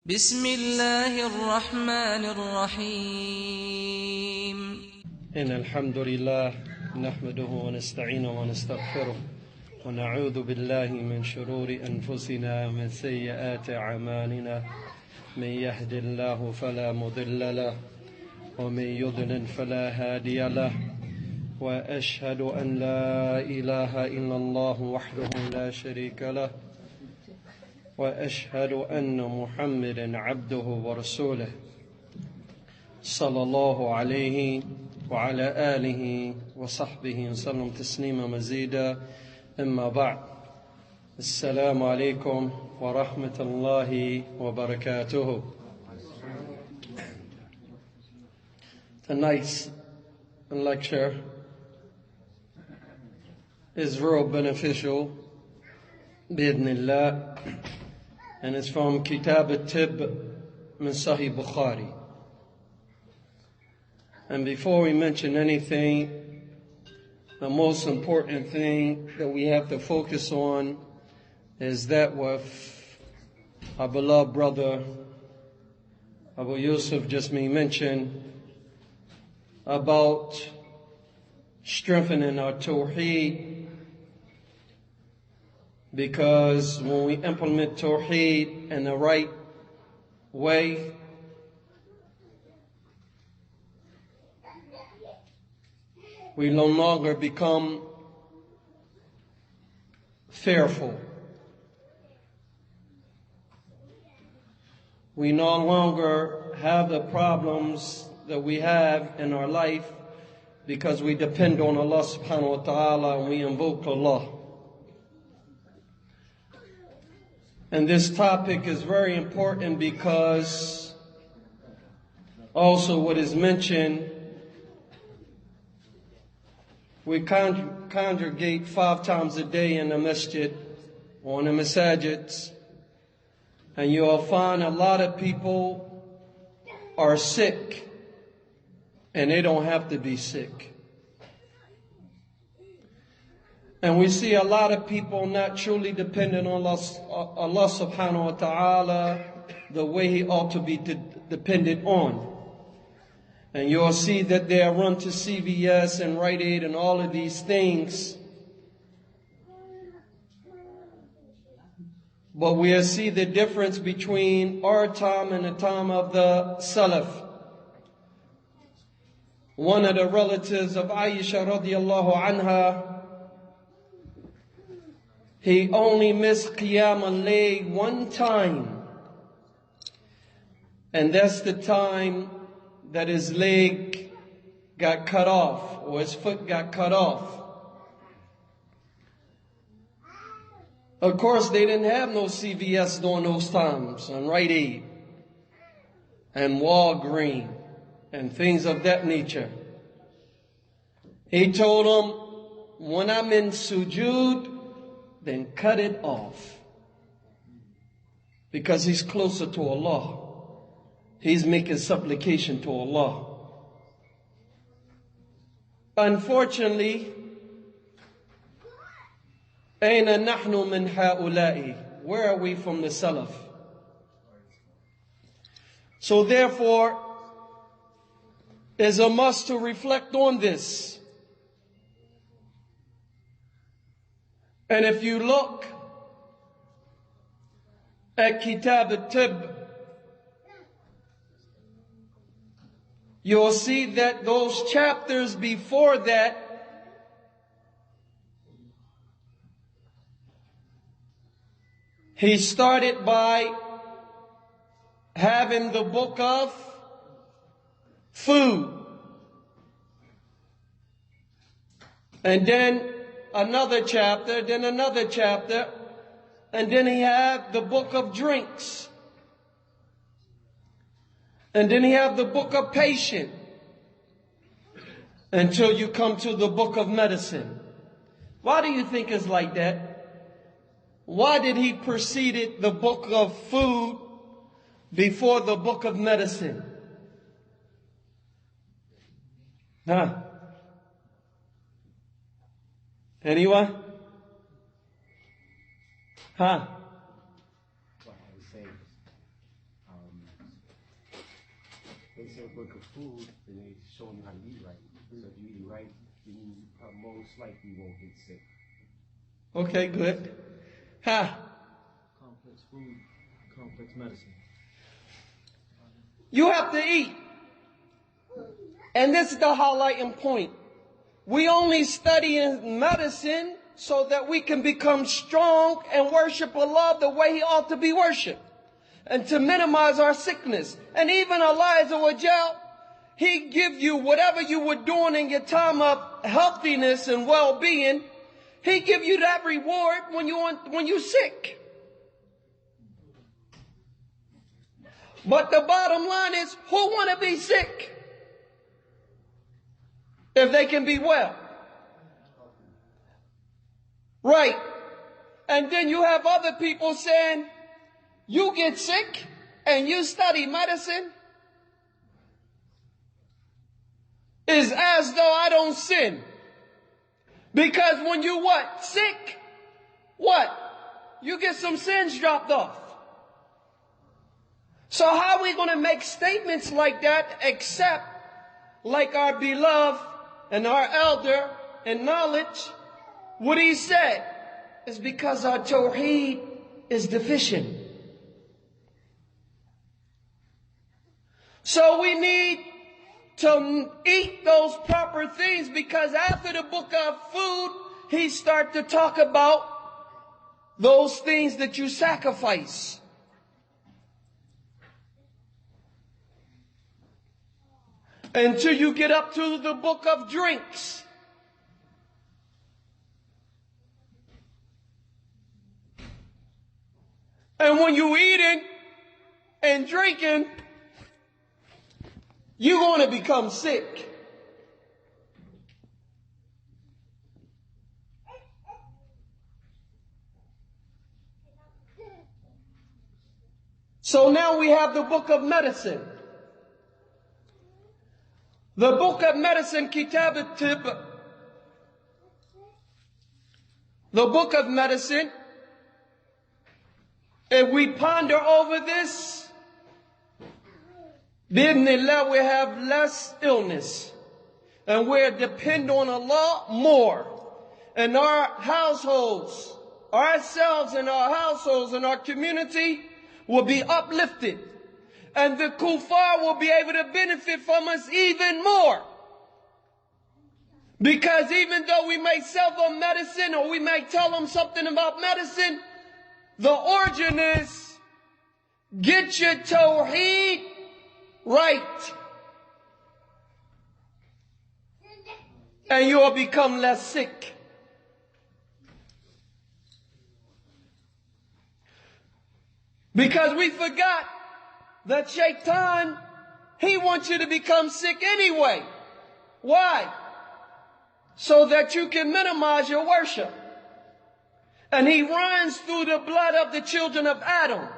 بسم الله الرحمن الرحيم إن الحمد لله نحمده ونستعينه ونستغفره ونعوذ بالله من شرور أنفسنا ومن سيئات أعمالنا من يهد الله فلا مضل له ومن يضلل فلا هادي له وأشهد أن لا إله إلا الله وحده لا شريك له وأشهد أن محمدا عبده ورسوله صلى الله عليه وعلى آله وصحبه وسلم تسليما مزيدا. أما بعد، السلام عليكم ورحمة الله وبركاته. Tonight's lecture is real beneficial, بإذن and it's from Kitab al-Tib min Sahih Bukhari. And before we mention anything, the most important thing that we have to focus on is that with our beloved brother Abu Yusuf just mentioned about strengthening our tawheed. Because when we implement tawheed in the right way, we no longer become fearful. We no longer have the problems that we have in our life because we depend on Allah subhanahu wa ta'ala and we invoke Allah. And this topic is very important because also what is mentioned, we congregate 5 times a day in the Masjid or in the Masajids, and you'll find a lot of people are sick and they don't have to be sick. And we see a lot of people not truly dependent on Allah subhanahu wa ta'ala the way He ought to be dependent on. And you'll see that they run to CVS and Rite Aid and all of these things. But we'll see the difference between our time and the time of the Salaf. One of the relatives of Aisha radiallahu anha, he only missed Qiyam al-Layl one time. And that's the time that his leg got cut off, or his foot got cut off. Of course, they didn't have no CVS during those times, and Rite Aid, and Walgreens, and things of that nature. He told them, when I'm in sujood, then cut it off. Because he's closer to Allah. He's making supplication to Allah. Unfortunately, أين نحن من هؤلاء? Where are we from the Salaf? So therefore, it's a must to reflect on this. And if you look at Kitab al-Tib, you'll see that those chapters before that he started by having the book of food. And then another chapter, then another chapter, and then he had the book of drinks. And then he had the book of patience, until you come to the book of medicine. Why do you think it's like that? Why did he precede the book of food before the book of medicine? Huh? Anyone? Huh? They say book of food, and they show you how to eat right. So if you eat right, then you most likely won't get sick. Okay, good. Complex food, complex medicine. You have to eat. And this is the highlighting point. We only study in medicine so that we can become strong and worship Allah the way He ought to be worshipped. And to minimize our sickness. And even Allah Azza wa Jal, He give you whatever you were doing in your time of healthiness and well-being. He give you that reward when you're sick. But the bottom line is, who want to be sick if they can be well? Right. And then you have other people saying, you get sick and you study medicine. Is as though I don't sin. Because when you what? Sick? What? You get some sins dropped off. So how are we going to make statements like that except like our beloved and our elder in knowledge, what he said is because our tawheed is deficient. So we need to eat those proper things, because after the book of food, he starts to talk about those things that you sacrifice. Until you get up to the book of drinks. And when you're eating and drinking, you're going to become sick. So now we have the book of medicine. The book of medicine, Kitab al-Tib. The book of medicine. If we ponder over this, Bismillah, we have less illness. And we're depend on Allah more. And our households, ourselves and our households and our community will be uplifted. And the kuffar will be able to benefit from us even more. Because even though we may sell them medicine or we may tell them something about medicine, the origin is get your tawheed right. And you will become less sick. Because we forgot that Shaitan, he wants you to become sick anyway. Why? So that you can minimize your worship. And he runs through the blood of the children of Adam.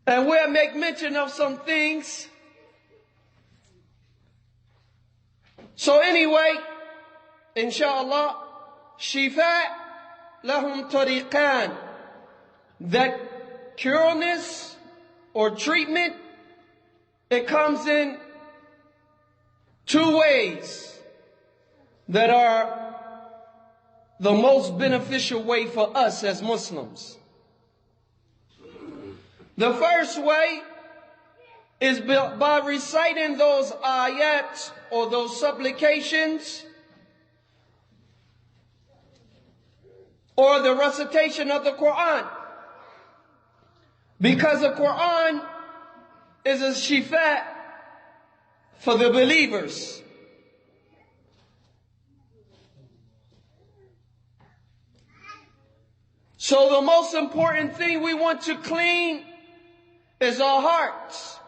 And we'll make mention of some things. So anyway, inshallah, shifa lahum tariqan. That cureness or treatment, it comes in two ways that are the most beneficial way for us as Muslims. The first way is by reciting those ayats or those supplications or the recitation of the Qur'an. Because the Qur'an is a shifa for the believers. So the most important thing we want to clean is our hearts.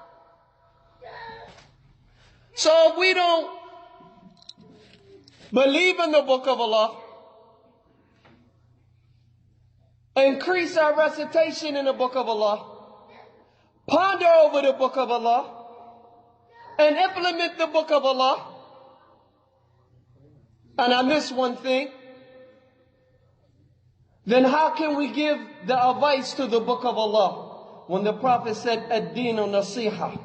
So if we don't believe in the book of Allah, increase our recitation in the book of Allah, ponder over the book of Allah, and implement the book of Allah. And I miss one thing. Then how can we give the advice to the book of Allah? when the Prophet said, ad-dinu nasiha.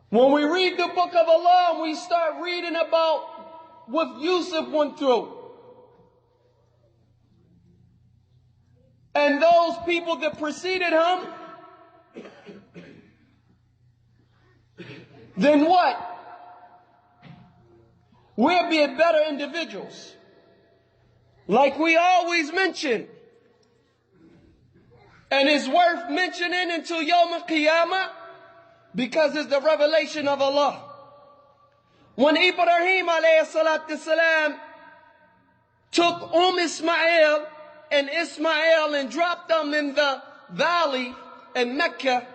When we read the book of Allah and we start reading about what Yusuf went through, and those people that preceded him, then what? We'll be better individuals. Like we always mention. And it's worth mentioning until Yawm al-Qiyamah because it's the revelation of Allah. When Ibrahim alayhi salatu salam took Ismail and Ismail and dropped them in the valley in Mecca,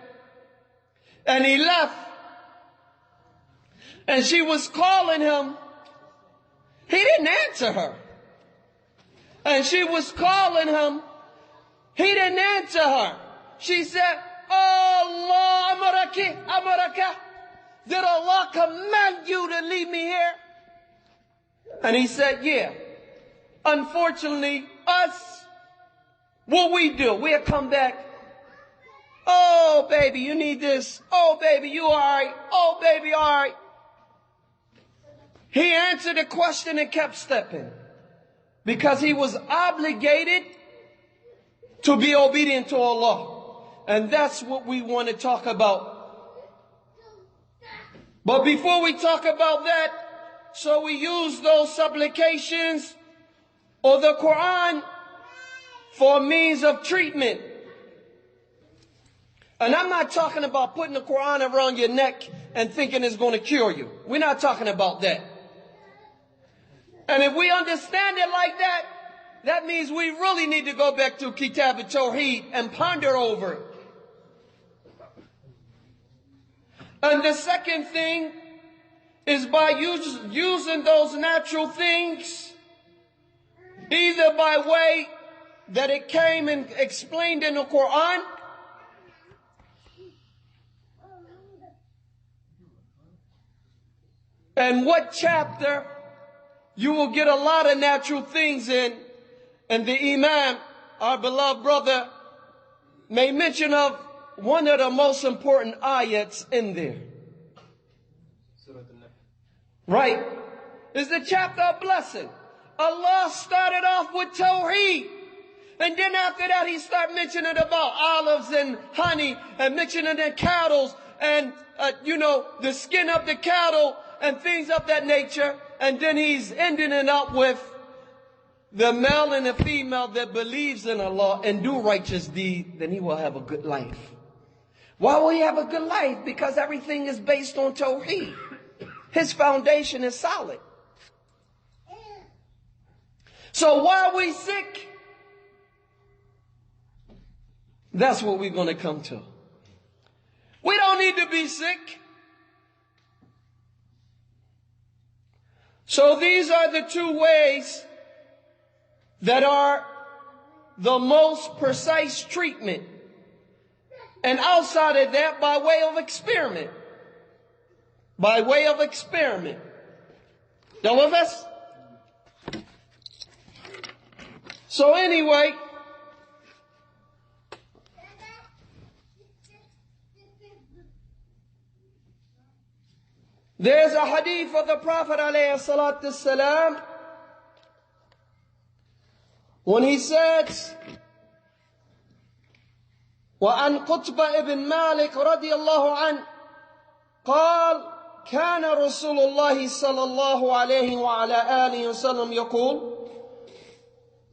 and he left, and she was calling him, he didn't answer her. And she was calling him, he didn't answer her. She said, Allah amaraka, did Allah command you to leave me here? And he said, yeah. Unfortunately, us, what we do, we'll come back. Oh, baby, you need this. Oh, baby, you all right. Oh, baby, all right. He answered the question and kept stepping because he was obligated to be obedient to Allah. And that's what we want to talk about. But before we talk about that, so we use those supplications or the Qur'an for means of treatment. And I'm not talking about putting the Qur'an around your neck and thinking it's going to cure you. We're not talking about that. And if we understand it like that, that means we really need to go back to Kitab tawheed and ponder over it. And the second thing is by using those natural things, either by way that it came and explained in the Qur'an, and what chapter you will get a lot of natural things in. And the Imam, our beloved brother, made mention of one of the most important ayats in there. Right? It's the chapter of blessing. Allah started off with tawheed. And then after that, he started mentioning about olives and honey and mentioning the cattle and, the skin of the cattle and things of that nature. And then he's ending it up with the male and the female that believes in Allah and do righteous deeds, then he will have a good life. Why will he have a good life? Because everything is based on tawheed. His foundation is solid. So why are we sick? That's what we're going to come to. We don't need to be sick. So these are the two ways that are the most precise treatment. And outside of that, by way of experiment. By way of experiment. Y'all with us? So anyway, there's a hadith of the Prophet ﷺ when he says, وعن قطبة ابن مالك رضي الله عنه قال كان رسول الله صلى الله عليه وعلى آله وسلم يقول,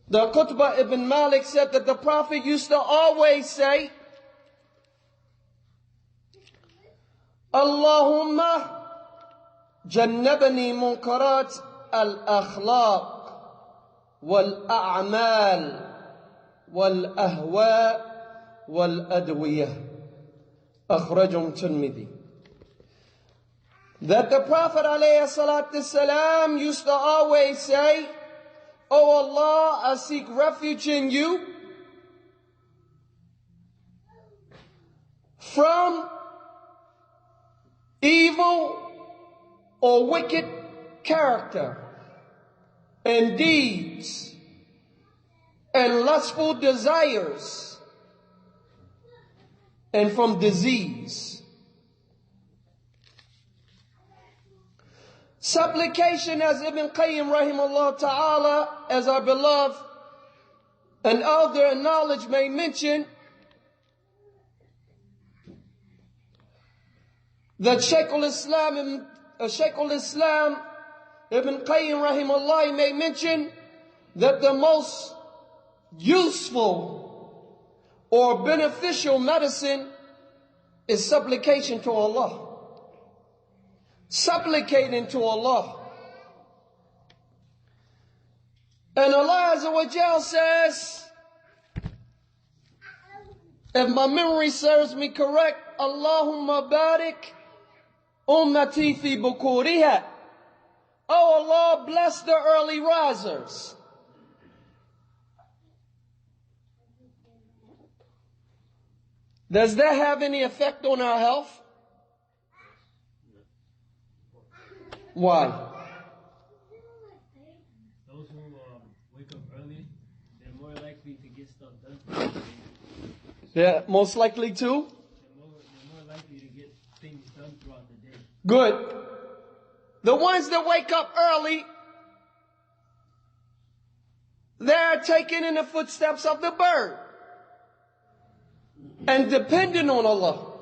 the Qutbah ibn Malik said that the Prophet used to always say, Allahumma جنبني منكرات الأخلاق والأعمال والأهواء والأدوية أخرجه الترمذي. That the Prophet ﷺ used to always say, Oh Allah, I seek refuge in you from evil or wicked character and deeds and lustful desires and from disease. Supplication, as Ibn Qayyim rahimahullah ta'ala, as our beloved and elder in knowledge may mention, that Shaykh al-Islam Ibn Qayyim rahimahullah may mention that the most useful or beneficial medicine is supplication to Allah. Supplicating to Allah. And Allah Azza wa Jal says, if my memory serves me correct, Allahumma barik ummati fi bukuriha. Oh Allah, bless the early risers. Does that have any effect on our health? Why? Those who wake up early, they're more likely to get stuff done. They're most likely to? They're more likely to get things done throughout the day. Good. The ones that wake up early, they're taking in the footsteps of the bird and depending on Allah.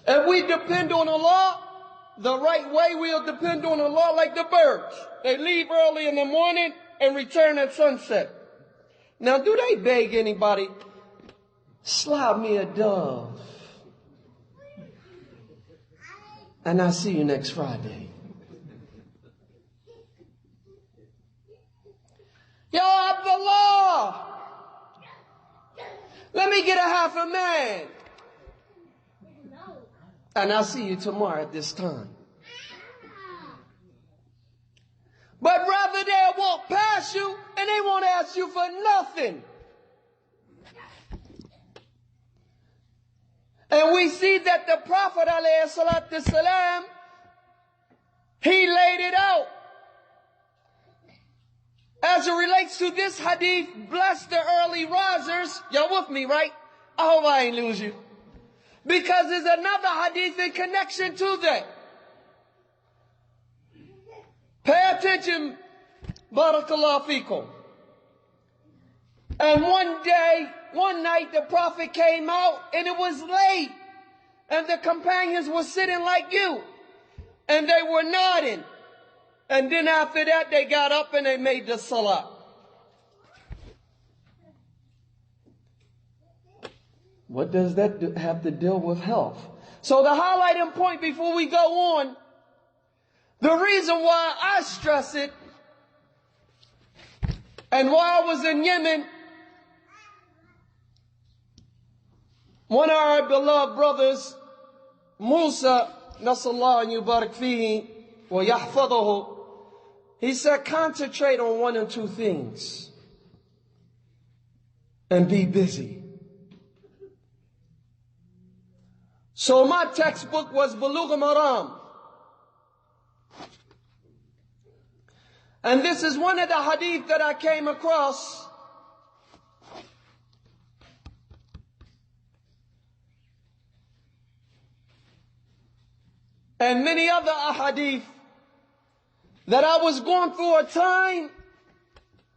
If we depend on Allah the right way, we'll depend on Allah like the birds. They leave early in the morning and return at sunset. Now, do they beg anybody, slide me a dove, and I'll see you next Friday? Yo, Abdullah, let me get a half a man, and I'll see you tomorrow at this time. But rather they'll walk past you and they won't ask you for nothing. And we see that the Prophet ﷺ, he laid it out. As it relates to this hadith, bless the early risers. Y'all with me, right? I hope I ain't lose you. Because there's another hadith in connection to that. Pay attention, barakallahu feekum. And one night the Prophet came out and it was late. And the companions were sitting like you. And they were nodding. And then after that they got up and they made the salah. What does that have to deal with health? So the highlighting point before we go on, the reason why I stress it, and while I was in Yemen, one of our beloved brothers, Musa, Nasallahu and Yubarak fihi, wa yahfadahu, he said, concentrate on one or two things and be busy. So my textbook was Bulugh al-Maram. And this is one of the hadith that I came across. And many other ahadith that I was going through a time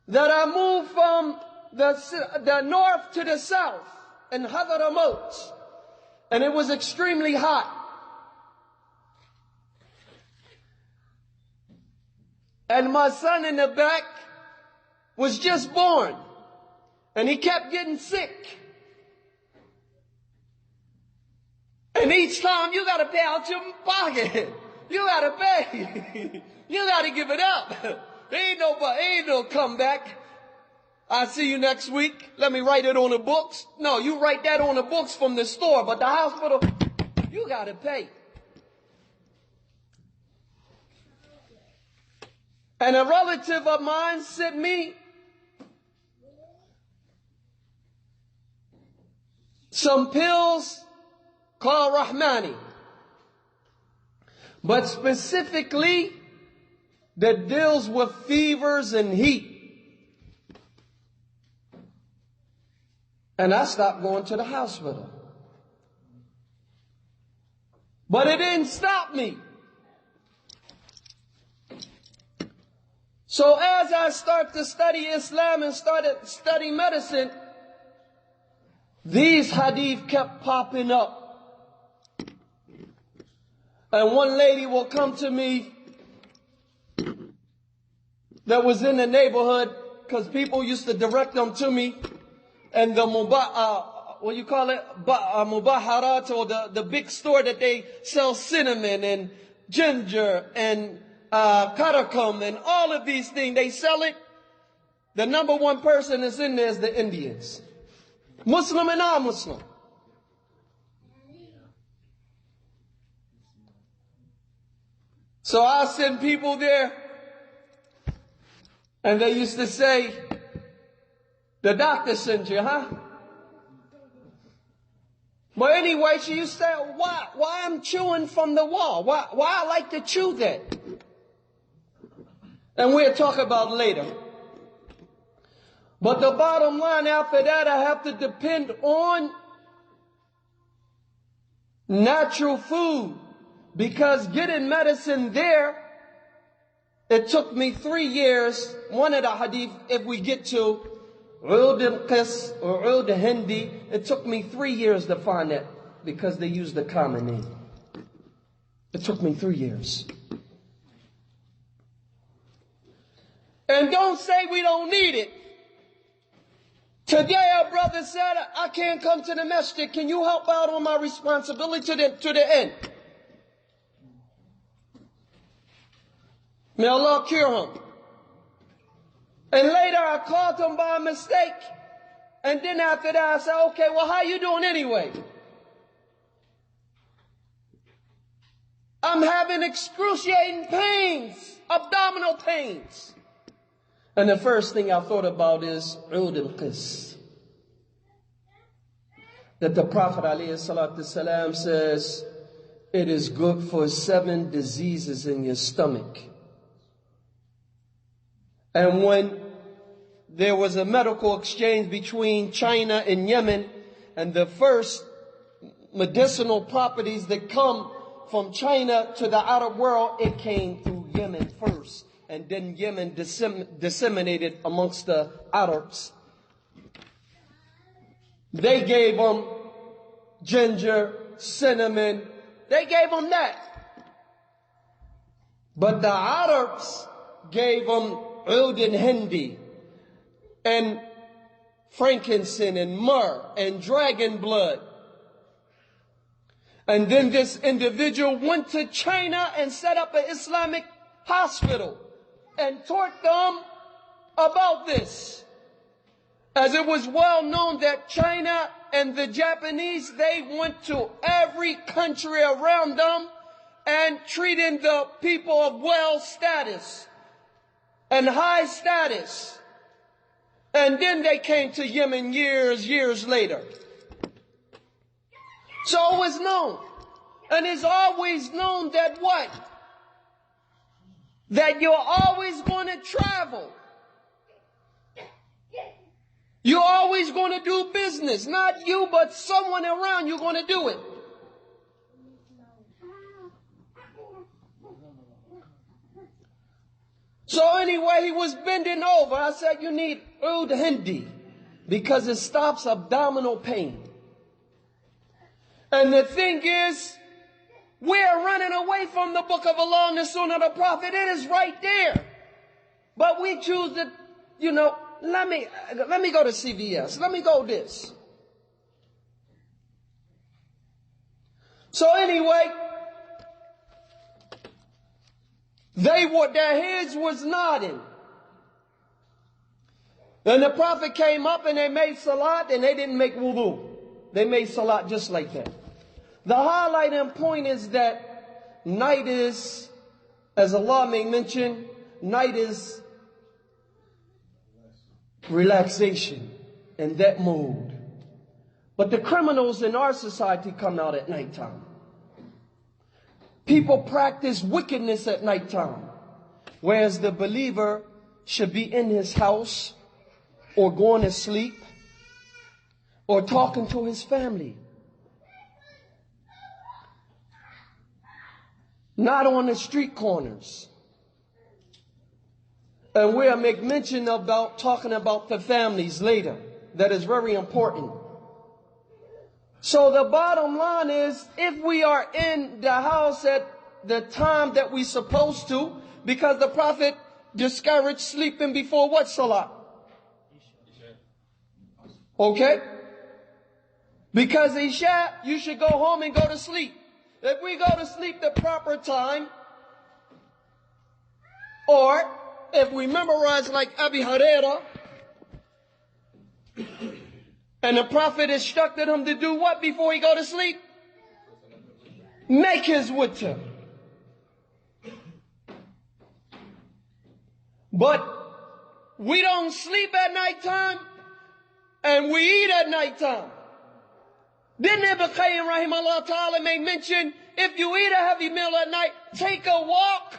that I moved from the north to the south in Hadramaut. And it was extremely hot. And my son in the back was just born. And he kept getting sick. And each time you gotta pay out your pocket. You gotta pay. You gotta give it up. There ain't no comeback. I'll see you next week. Let me write it on the books. No, you write that on the books from the store, but the hospital, you gotta pay. And a relative of mine sent me some pills called Rahmani, but specifically that deals with fevers and heat. And I stopped going to the hospital. But it didn't stop me. So as I started to study Islam and started studying medicine, these hadith kept popping up. And one lady will come to me that was in the neighborhood, because people used to direct them to me, and the mubaharat, or the big store that they sell cinnamon and ginger and cardamom and all of these things, they sell it. The number one person that's in there is the Indians, Muslim and non-Muslim. So I send people there, and they used to say, the doctor sent you, huh? But anyway, she used to say, why I'm chewing from the wall? Why I like to chew that? And we'll talk about later. But the bottom line, after that, I have to depend on natural food, because getting medicine there, it took me 3 years. One of the hadith, if we get to Ud al-Qis or Ud al-Hindi, it took me 3 years to find that, because they used the common name. It took me 3 years. And don't say we don't need it. Today our brother said, I can't come to the masjid. Can you help out on my responsibility to the end? May Allah cure him. And later I called him by mistake. And then after that I said, okay, well, how you doing anyway? I'm having excruciating pains, abdominal pains. And the first thing I thought about is Ud al-Qis. That the Prophet ﷺ says, it is good for 7 diseases in your stomach. And when there was a medical exchange between China and Yemen, and the first medicinal properties that come from China to the outer world, it came through Yemen first. And then Yemen disseminated amongst the Arabs. They gave them ginger, cinnamon. They gave them that. But the Arabs gave them Ud al-Hindi and frankincense and myrrh and dragon blood. And then this individual went to China and set up an Islamic hospital and taught them about this. As it was well known that China and the Japanese, they went to every country around them and treating the people of well status and high status. And then they came to Yemen years later. So it was known. And it's always known that what? That you're always going to travel. You're always going to do business. Not you, but someone around you're going to do it. So anyway, he was bending over. I said, you need Ud Hindi, because it stops abdominal pain. And the thing is, we're running away from the book of Allah and the Sunnah of the Prophet. It is right there. But we choose to, let me go to CVS. Let me go this. So anyway, their heads was nodding. And the Prophet came up and they made salat, and they didn't make wudu. They made salat just like that. The highlighting point is that night is, as Allah may mention, night is relaxation in that mood. But the criminals in our society come out at nighttime. People practice wickedness at nighttime. Whereas the believer should be in his house or going to sleep or talking to his family. Not on the street corners. And we'll make mention about talking about the families later. That is very important. So the bottom line is, if we are in the house at the time that we're supposed to, because the Prophet discouraged sleeping before what salah? Okay? Because Isha, you should go home and go to sleep. If we go to sleep the proper time, or if we memorize like Abi Hurairah, and the Prophet instructed him to do what before he go to sleep? Make his witr. But we don't sleep at nighttime and we eat at nighttime. Then Ibn Qayyim rahimahullah ta'ala may mention, if you eat a heavy meal at night, take a walk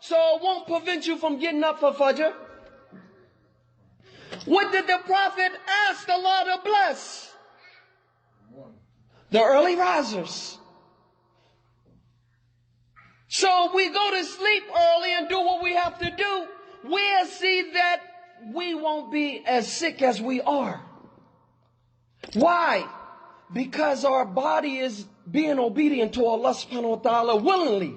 so it won't prevent you from getting up for Fajr. What did the Prophet ask Allah to bless? The early risers. So we go to sleep early and do what we have to do. We'll see that we won't be as sick as we are. Why? Because our body is being obedient to Allah subhanahu wa ta'ala willingly.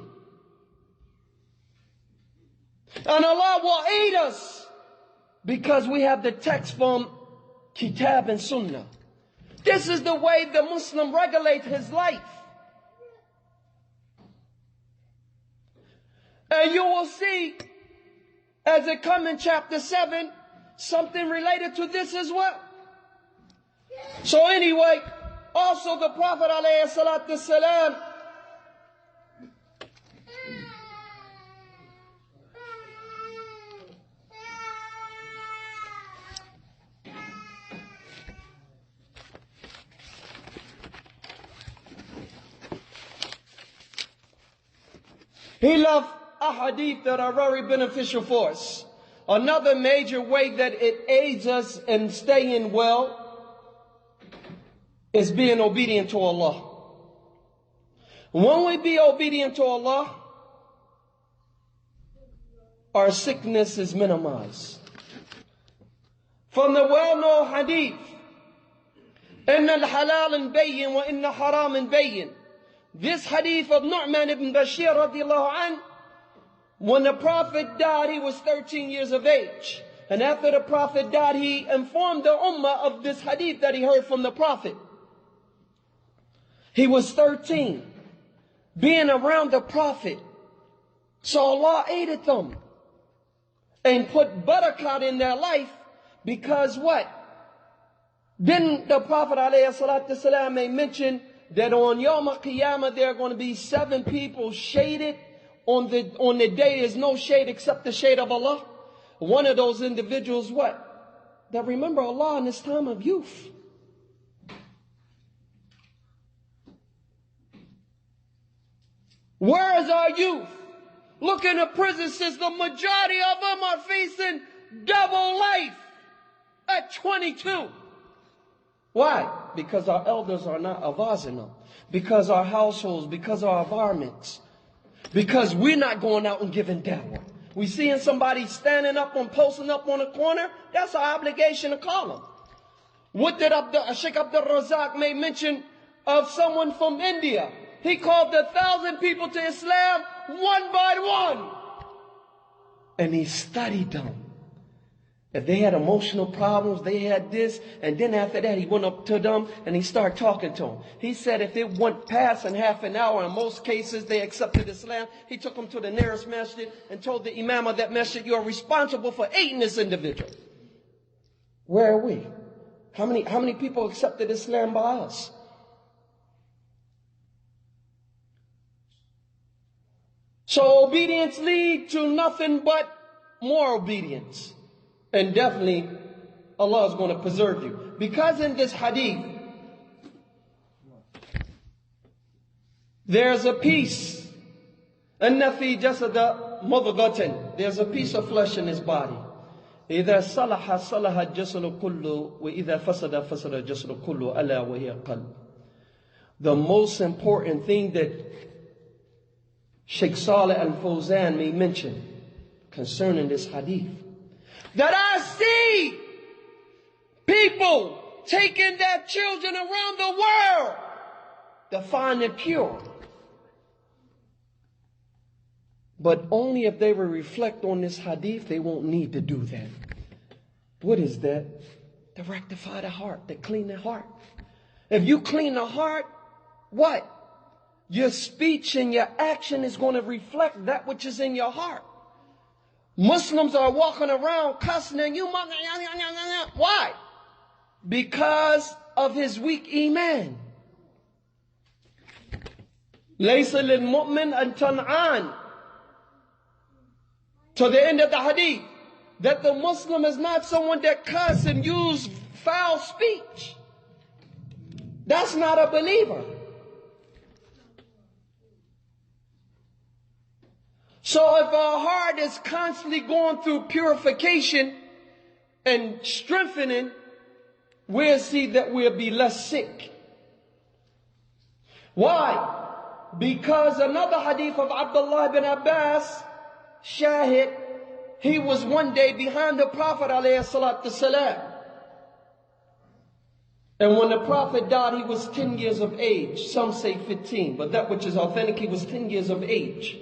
And Allah will aid us because we have the text from Kitab and Sunnah. This is the way the Muslim regulates his life. And you will see, as it comes in chapter 7, something related to this as well. So anyway, also the Prophet alayhi salatu salam, he left ahadith that are very beneficial for us. Another major way that it aids us in staying well is being obedient to Allah. When we be obedient to Allah, our sickness is minimized. From the well-known hadith, إن الحلال بين وإن حرام بين. This hadith of Nu'man ibn Bashir radiallahu anh, when the Prophet died, he was 13 years of age. And after the Prophet died, he informed the Ummah of this hadith that he heard from the Prophet. He was 13, being around the Prophet. So Allah aided them and put barakat in their life, because what? Then the Prophet ﷺ may mention that on Yawm al-Qiyamah there are going to be 7 people shaded. On the day there's no shade except the shade of Allah. One of those individuals, what? That remember Allah in this time of youth. Where is our youth? Look in the prison system. Majority of them are facing double life at 22. Why? Because our elders are not avazing them. Because our households, because our environments. Because we're not going out and giving dawah. We seeing somebody standing up and posting up on a corner, that's our obligation to call them. What did Sheikh Abdul Razak may mention of someone from India? He called 1,000 people to Islam one by one. And he studied them. If they had emotional problems, they had this, and then after that he went up to them and he started talking to them. He said if it went past in half an hour, in most cases they accepted Islam, he took them to the nearest masjid and told the imam of that masjid, you are responsible for aiding this individual. Where are we? How many people accepted Islam by us? So obedience leads to nothing but more obedience. And definitely, Allah is going to preserve you. Because in this hadith, there's a peace أن في جسد مضغة, there's a piece of flesh in his body. إذا صلح صلح الجسد كله وإذا فسد فسد الجسد كله ألا وهي القلب. The most important thing that Sheikh Saleh Al-Fawzan may mention concerning this hadith, that I see people taking their children around the world to find it pure. But only if they will reflect on this hadith, they won't need to do that. What is that? To rectify the heart, to clean the heart. If you clean the heart, what? Your speech and your action is going to reflect that which is in your heart. Muslims are walking around cussing and you. Why? Because of his weak iman. لَيْسَ لِلْمُؤْمِنِ أَن تَنْعَانِ. To the end of the hadith, that the Muslim is not someone that cuss and use foul speech. That's not a believer. So if our heart is constantly going through purification and strengthening, we'll see that we'll be less sick. Why? Because another hadith of Abdullah ibn Abbas, Shahid, he was one day behind the Prophet ﷺ. And when the Prophet died, he was 10 years of age. Some say 15, but that which is authentic, he was 10 years of age.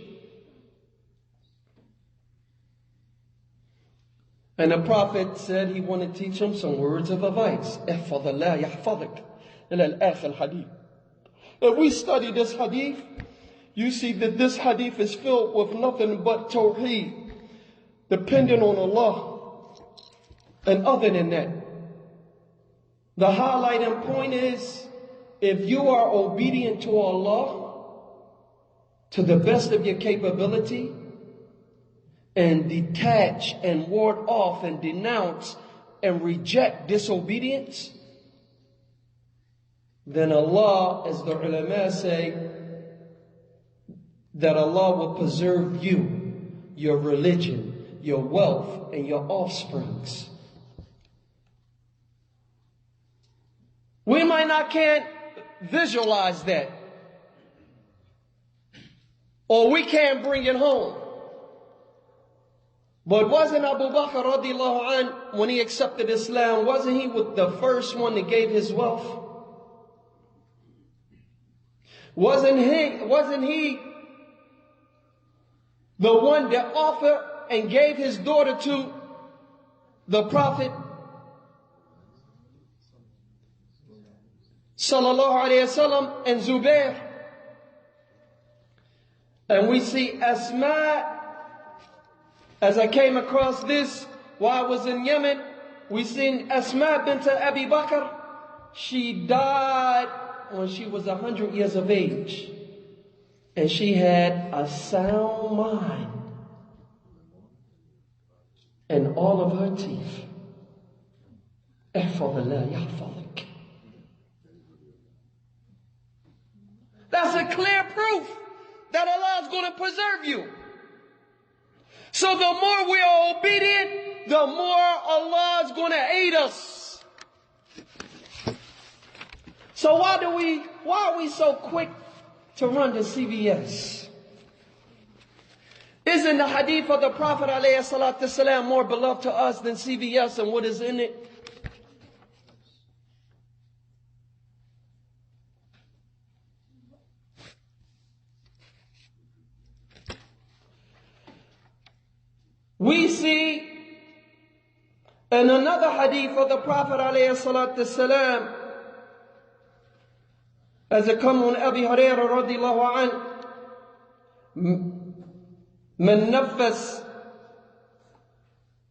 And the Prophet said he wanted to teach him some words of advice. احفظ الله يحفظك إلى الآخر الحديث. If we study this hadith, you see that this hadith is filled with nothing but tawheed, depending on Allah. And other than that, the highlighting point is, if you are obedient to Allah to the best of your capability, and detach and ward off and denounce and reject disobedience, then Allah, as the ulama say, that Allah will preserve you, your religion, your wealth, and your offsprings. We might not can't visualize that, or we can't bring it home. But wasn't Abu Bakr radiallahu anh, when he accepted Islam, wasn't he the first one that gave his wealth? Wasn't he the one that offered and gave his daughter to the Prophet sallallahu alayhi wasallam and Zubair? And we see Asma. As I came across this while I was in Yemen, we seen Asma bint Abi Bakr. She died when she was 100 years of age. And she had a sound mind. And all of her teeth. احفظ الله يحفظك. That's a clear proof that Allah is going to preserve you. So the more we are obedient, the more Allah is going to aid us. So why are we so quick to run to CVS? Isn't the hadith of the Prophet ﷺ more beloved to us than CVS and what is in it? We see in another hadith of the Prophet ﷺ, as it comes on Abi Hurairah radiallahu anhu, من نفس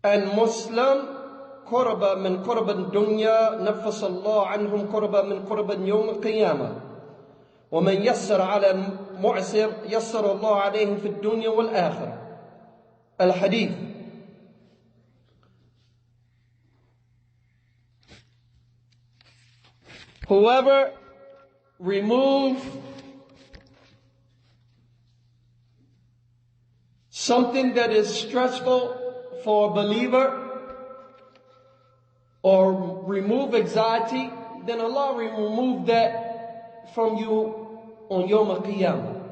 المسلم قرب من قرب الدنيا نفس الله عنهم قرب من قرب يوم القيامة ومن يسر على المعسر يسر الله عليهم في الدنيا والآخرة. Al-Hadith. Whoever remove something that is stressful for a believer or remove anxiety, then Allah will remove that from you on Yawm al-Qiyamah.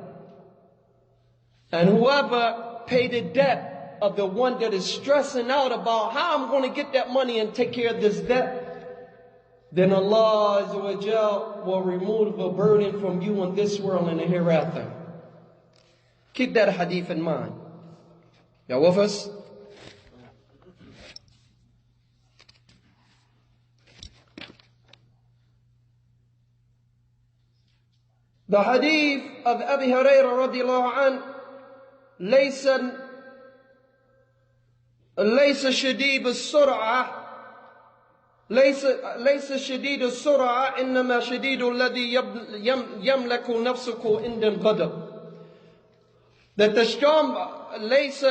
And whoever paid the debt of the one that is stressing out about how I'm going to get that money and take care of this debt, then Allah Azza wa Jal will remove a burden from you in this world and the hereafter. Keep that hadith in mind. Y'all with us? The hadith of Abi Hurairah radiallahu anhu, ليس شديد السرعة ليس شديد السرعة إنما شديد الذي يملك نفسه عند الغضب. That the strong ليس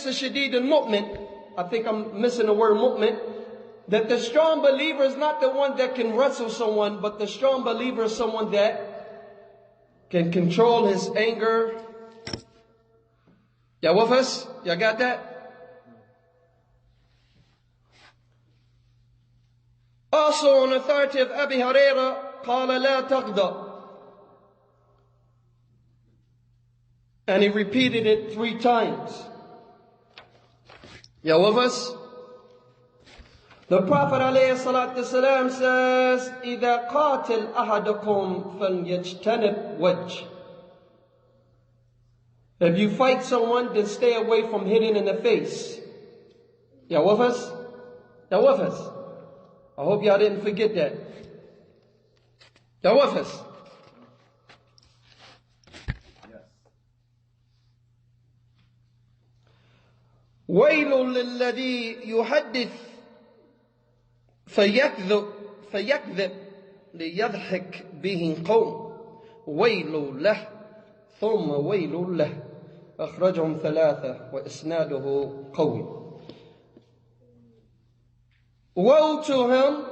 شديد المؤمن, I think I'm missing the word mu'min, that the strong believer is not the one that can wrestle someone, but the strong believer is someone that can control his anger. Y'all with us? Y'all got that? Also on authority of Abi Hurairah, قال لا تغضب. And he repeated it 3 times. Y'all with us? The Prophet ﷺ says, إِذَا قَاتِلْ أَحَدُكُمْ فَلْيَجْتَنِبْ وَجْهِ. If you fight someone, then stay away from hitting in the face. Y'all with us? Y'all with us? I hope y'all didn't forget that. Y'all with us? وَيْلٌ لِلَّذِي يُحَدِّثُ فيكذب ليضحك به قوم ويل له ثم ويل له. أخرجهم 3 وإسناده قوي. Woe to him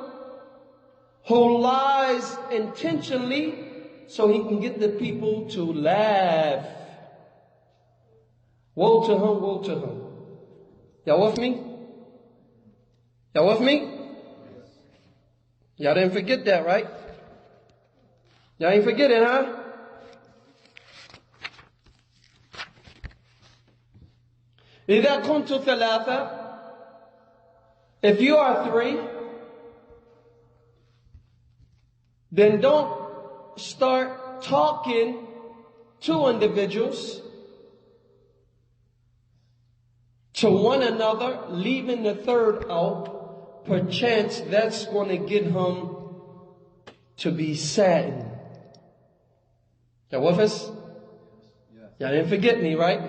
who lies intentionally so he can get the people to laugh. Woe to him, woe to him. Y'all with me? Y'all with me? Y'all didn't forget that, right? Y'all ain't forgetting, huh? إذا كنت 3, if you are 3, then don't start talking to individuals, to one another, leaving the 3rd out. Perchance that's going to get him to be saddened. Y'all with us? Y'all didn't forget me, right?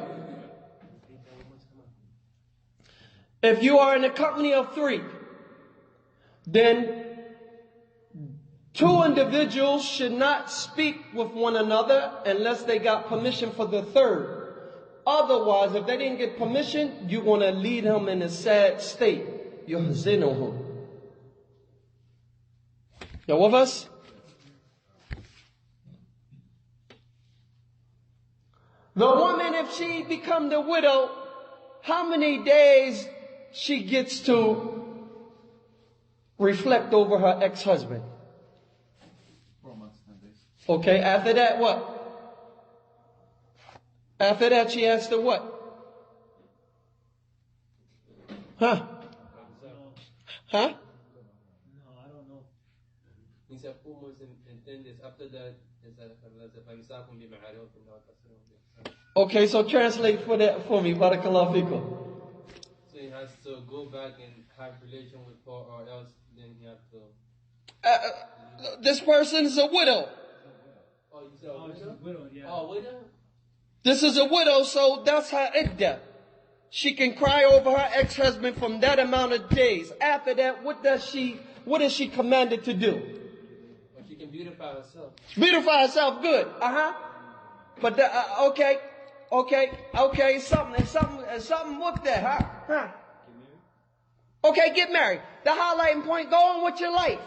If you are in a company of 3, then 2 individuals should not speak with one another unless they got permission for the 3rd. Otherwise, if they didn't get permission, you're going to lead him in a sad state. يحزنهم. Y'all with us? The woman, if she become the widow, how many days she gets to reflect over her ex-husband? 4 months, 10 days. Okay, after that what? After that she has to what? Huh? Huh? No, I don't know. He said 4 months and 10 days. After that, okay, so translate for that for me. Barakallahu fikum. So he has to go back and have relation with her, or else then he has to. This person is a widow. Oh, you said Oh, she's a widow, yeah. Oh, widow? This is a widow, so that's her iddah. She can cry over her ex-husband from that amount of days. After that, what is she commanded to do? Or she can beautify herself. Beautify herself, good. But okay, something with that, huh? Okay, get married. The highlighting point, go on with your life.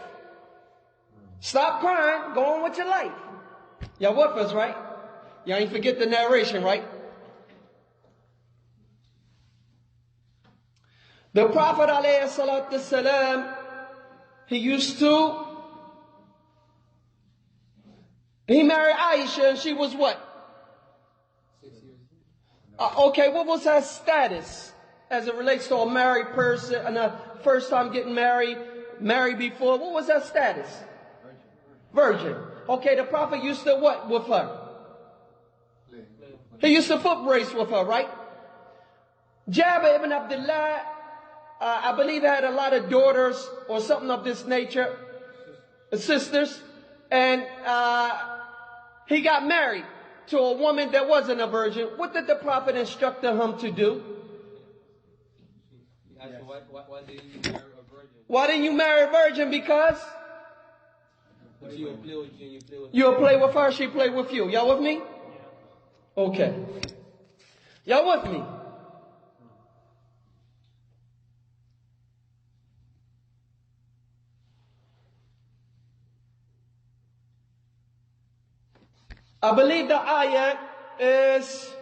Stop crying, go on with your life. Y'all with us, right? Y'all ain't forget the narration, right? The Prophet ﷺ, he married Aisha and she was what? 6 years. Okay, what was her status as it relates to a married person and a first time getting married before? What was her status? Virgin. Okay, the Prophet used to what with her? He used to foot race with her, right? Jabir ibn Abdullah, I believe, had a lot of daughters or something of this nature, sisters, and he got married to a woman that wasn't a virgin. What did the Prophet instruct him to do? He asked, why didn't you marry a virgin? Why didn't you marry a virgin? Because She'll play with you and you play with her. you'll play with her, she play with you. Y'all with me? Okay. Y'all with me? I believe the ayat is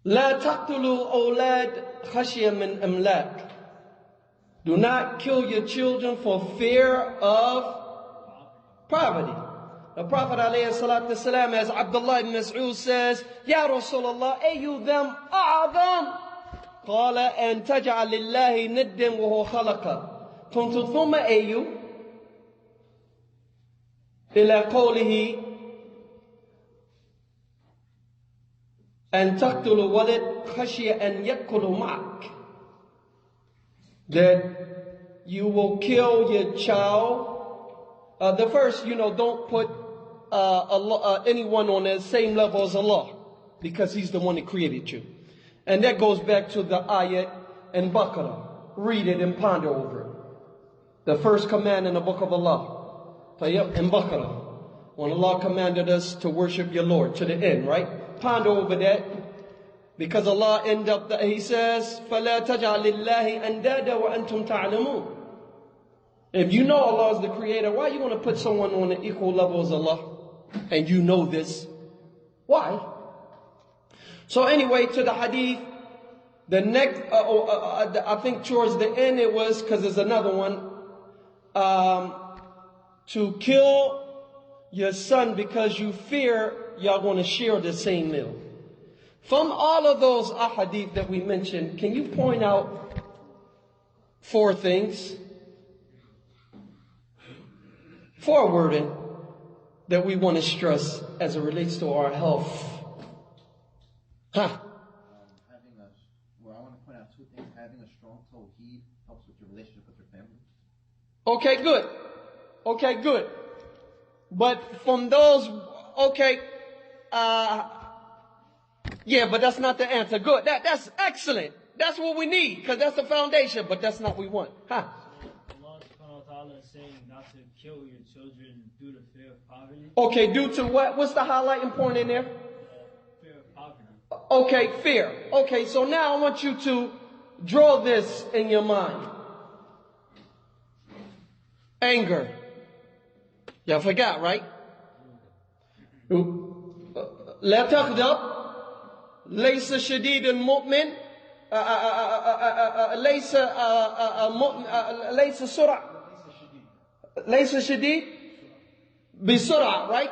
لا تقتلوا أولاد خشية من إملاق. Do not kill your children for fear of poverty. The Prophet ﷺ, as Abdullah ibn Mas'ud says, Ya Rasulullah, ayu them a'adam? قال أن تجعل لله ندا وهو خلق. كنت ثم ayu إلى قوله أن تقتل ولد خشية أن يأكل معك. That you will kill your child. The first, don't put anyone on the same level as Allah, because He's the one that created you. And that goes back to the ayat in Baqarah. Read it and ponder over it. The first command in the book of Allah. In Baqarah. When Allah commanded us to worship your Lord, to the end, right? Ponder over that. Because Allah He says, فَلَا تَجْعَلِ اللَّهِ أَنْدَادًا وَأَنْتُمْ تَعْلَمُونَ. If you know Allah is the creator, why are you going to put someone on an equal level as Allah? And you know this. Why? So anyway, to the hadith, the next, I think towards the end it was, because there's another one, to kill your son because you fear y'all going to share the same meal. From all of those ahadith that we mentioned, can you point out 4 things? 4 wording that we want to stress as it relates to our health. I want to point out 2 things. Having a strong tawheed helps with your relationship with your family. Okay, good. Okay, good. But from those, yeah, but that's not the answer. Good. That's excellent. That's what we need, because that's the foundation, but that's not what we want. Allah subhanahu wa ta'ala is saying not to kill your children due to fear of poverty. Okay, due to what? What's the highlighting point in there? Fear of poverty. Okay, fear. Okay, so now I want you to draw this in your mind. Anger. Y'all forgot, right? لا تغضب ليس شديد المؤمن ليس سرع ليس شديد بسرعة, right?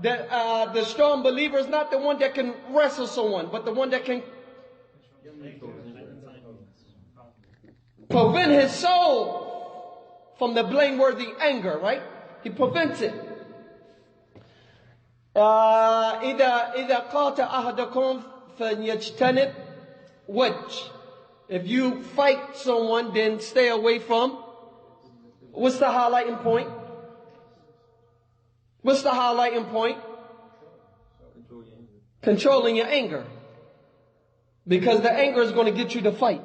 The strong believer is not the one that can wrestle someone, but the one that can prevent his soul from the blameworthy anger, right? He prevents it. إذا قاتل أحدكم فليجتنب وجه. If you fight someone, then stay away from. What's the highlighting point? What's the highlighting point? Controlling your anger. Because the anger is going to get you to fight.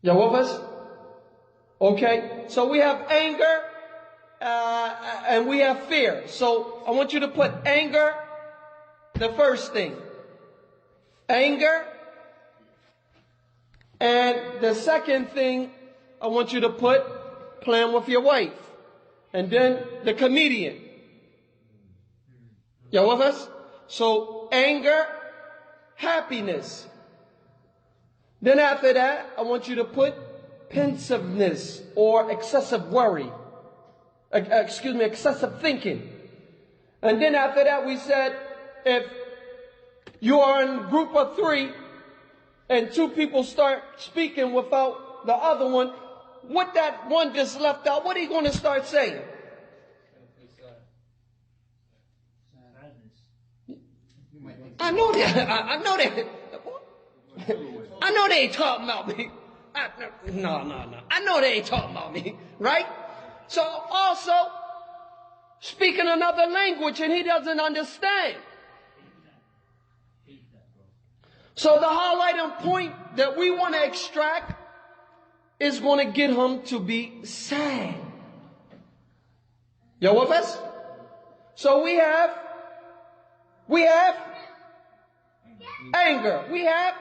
Y'all with us? Okay, so we have anger and we have fear. So I want you to put anger, the first thing. Anger. And the second thing I want you to put, playing with your wife. And then the comedian. Y'all with us? So anger, happiness. Then after that, I want you to put pensiveness or excessive worry. Excessive thinking. And then after that, we said, if you are in a group of 3 and 2 people start speaking without the other one, what that one just left out, what are you going to start saying? I know that. I know that. I know they ain't talking about me. No. I know they ain't talking about me, right? So also, speaking another language and he doesn't understand. So the highlighting point that we want to extract is going to get him to be sad. You with us? So we have anger. We have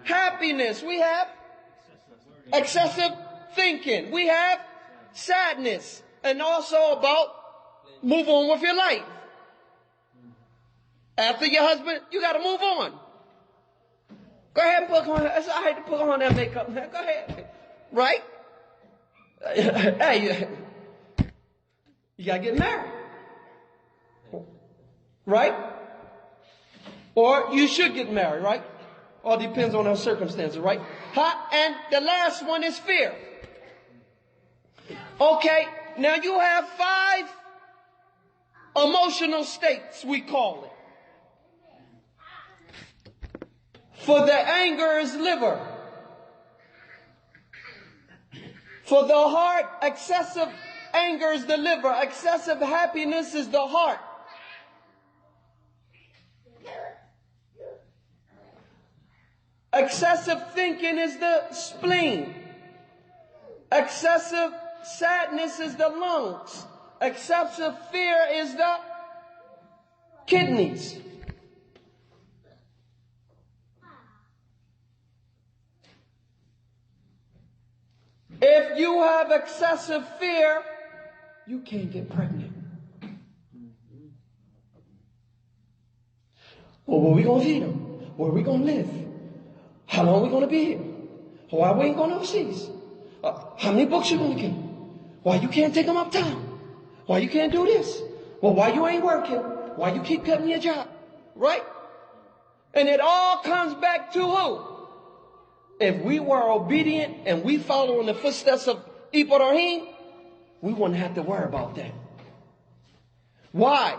happiness. We have excessive thinking. We have sadness. And also about move on with your life. After your husband, you got to move on. Go ahead and put on. I had to put on that makeup. Go ahead. Right? Hey, you got to get married. Right? Or you should get married, right? All depends on our circumstances, right? And the last one is fear. Okay, now you have 5 emotional states, we call it. For the anger is liver. For the heart, excessive anger is the liver. Excessive happiness is the heart. Excessive thinking is the spleen. Excessive sadness is the lungs. Excessive fear is the kidneys. If you have excessive fear, you can't get pregnant. Well, where we going to feed them? Where we going to live? How long we going to be here? Why we ain't going overseas? How many books you going to get? Why you can't take them uptown? Why you can't do this? Well, why you ain't working? Why you keep cutting your job? Right? And it all comes back to who? If we were obedient and we follow in the footsteps of Ibrahim, we wouldn't have to worry about that. Why?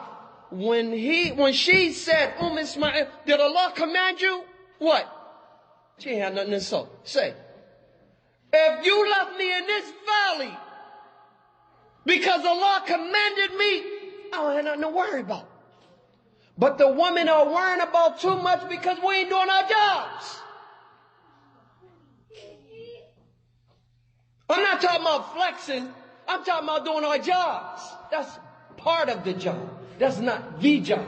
When she said, Ismail, did Allah command you? What? She ain't had nothing to say. If you left me in this valley because Allah commanded me, I don't have nothing to worry about. But the women are worrying about too much because we ain't doing our jobs. I'm not talking about flexing. I'm talking about doing our jobs. That's part of the job. That's not the job.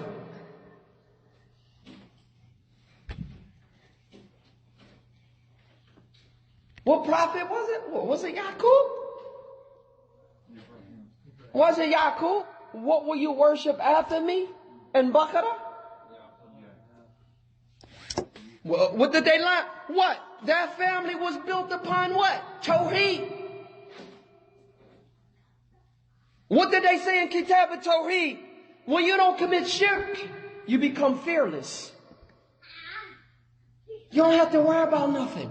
What prophet was it? Was it Yaqub? Was it Yaqub? What will you worship after me? And Baqarah? What did they learn? What? That family was built upon what? Tawheed. What did they say in Kitab al-Tawheed? When you don't commit shirk, you become fearless. You don't have to worry about nothing.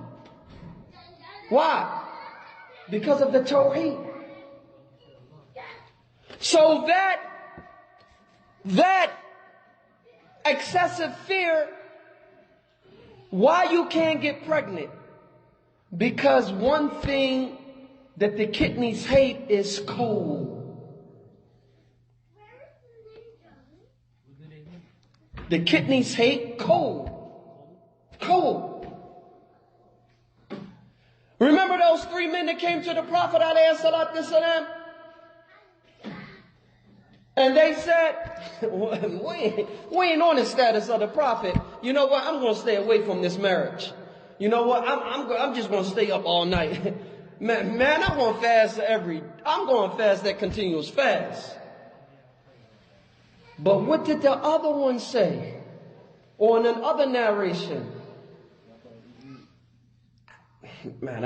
Why? Because of the Tawheed. So that excessive fear, why you can't get pregnant? Because one thing that the kidneys hate is cold. The kidneys hate cold. Cold. Remember those 3 men that came to the Prophet ﷺ? And they said, we ain't on the status of the Prophet. You know what? I'm going to stay away from this marriage. You know what? I'm just going to stay up all night. Man, I'm going to fast I'm going to fast that continuous fast. But what did the other one say? Or in another narration, man,